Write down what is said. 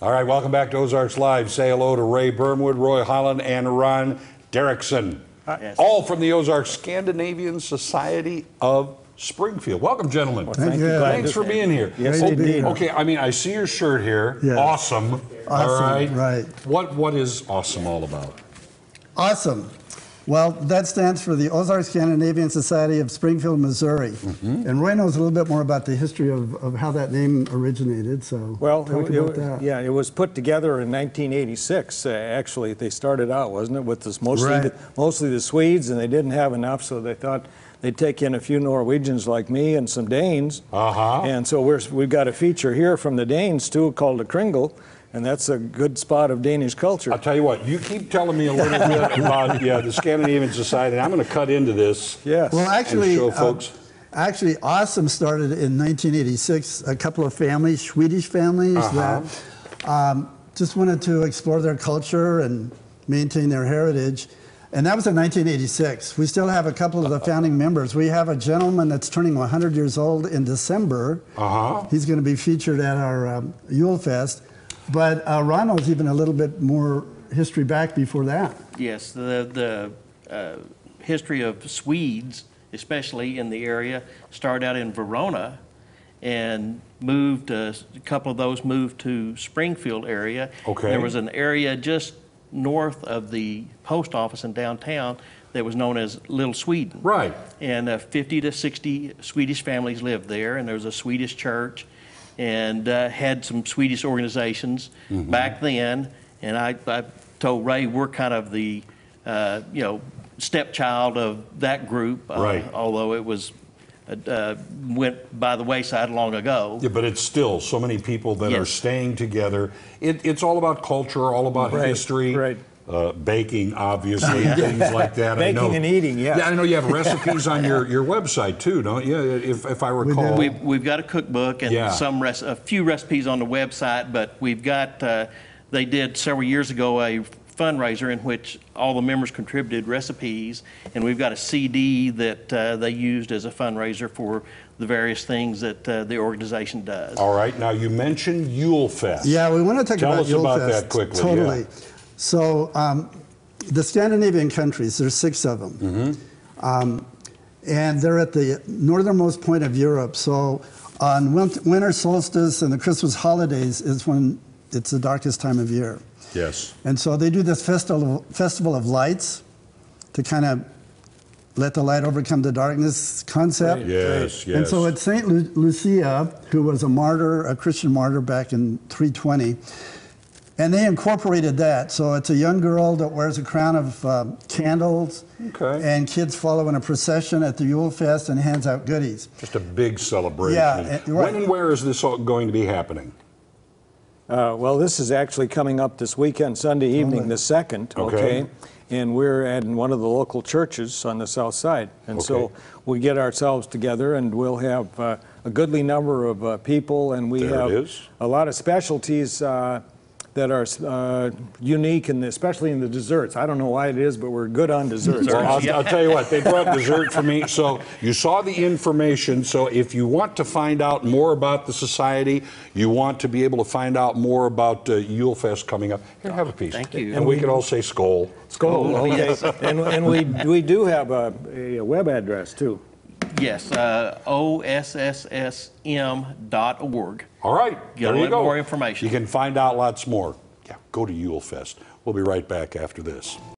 All right, welcome back to Ozarks Live. Say hello to Ray Bermwood, Roy Holland, and Ron Derrickson. Yes. All from the Ozarks Scandinavian Society of Springfield. Welcome, gentlemen. Well, thank you. Thanks for being here. Yes, indeed. Okay, I mean, I see your shirt here. Yes. Awesome. All right. Right. What is awesome all about? Awesome. Well, that stands for the Ozarks Scandinavian Society of Springfield, Missouri. And Roy knows a little bit more about the history of how that name originated. So, Well, talk about that. yeah, it was put together in 1986. Actually, they started out, wasn't it, with this mostly the Swedes, and they didn't have enough, so they thought they'd take in a few Norwegians like me and some Danes. And so we've got a feature here from the Danes too, called a kringle. And that's a good spot of Danish culture. I'll tell you what, you keep telling me a little bit about the Scandinavian Society. I'm going to cut into this. Yes. Well, actually, and show folks. Awesome started in 1986. A couple of families, Swedish families, that just wanted to explore their culture and maintain their heritage. And that was in 1986. We still have a couple of the founding members. We have a gentleman that's turning 100 years old in December. He's going to be featured at our Julfest. But Ron knows even a little bit more history back before that. Yes, the history of Swedes, especially in the area, started out in Verona and moved, a couple of those moved to Springfield area. Okay. There was an area just north of the post office in downtown that was known as Little Sweden. Right. And 50 to 60 Swedish families lived there, and there was a Swedish church, and had some Swedish organizations back then. And I told Ray we're kind of the stepchild of that group, although it was went by the wayside long ago. Yeah, but it's still so many people that are staying together. It's all about culture, all about history. Right. Baking, obviously, things like that. Baking and eating, yes. Yeah, I know you have recipes on your website too, don't you? If I recall. We've got a cookbook and a few recipes on the website, but we've got, they did several years ago a fundraiser in which all the members contributed recipes, and we've got a CD that they used as a fundraiser for the various things that the organization does. All right, now you mentioned Julfest. Yeah, we want to talk about Julfest. Tell us about that quickly. Totally. Yeah. So the Scandinavian countries, there's 6 of them. And they're at the northernmost point of Europe. So on winter solstice and the Christmas holidays is when it's the darkest time of year. Yes. And so they do this festival of lights to kind of let the light overcome the darkness concept. Right. Yes, yes. And so it's St. Lucia, who was a martyr, a Christian martyr back in 320. And they incorporated that. So it's a young girl that wears a crown of candles. Okay. And kids follow in a procession at the Julfest and hands out goodies. Just a big celebration. Yeah. When and where is this all going to be happening? Well, this is actually coming up this weekend, Sunday evening, the 2nd, okay? And we're at one of the local churches on the south side. And so we get ourselves together and we'll have a goodly number of people, and we have a lot of specialties that are unique, especially in the desserts. I don't know why it is, but we're good on desserts. Well, I'll tell you what, they brought dessert for me. So you saw the information. So if you want to find out more about the society, you want to be able to find out more about Julfest coming up, here, have a piece. Thank you. And we can all say Skål. Skål, okay. And we do have a web address, too. Yes, OSSSM.org. All right, Get a little more information. You can find out lots more. Yeah, go to Julfest. We'll be right back after this.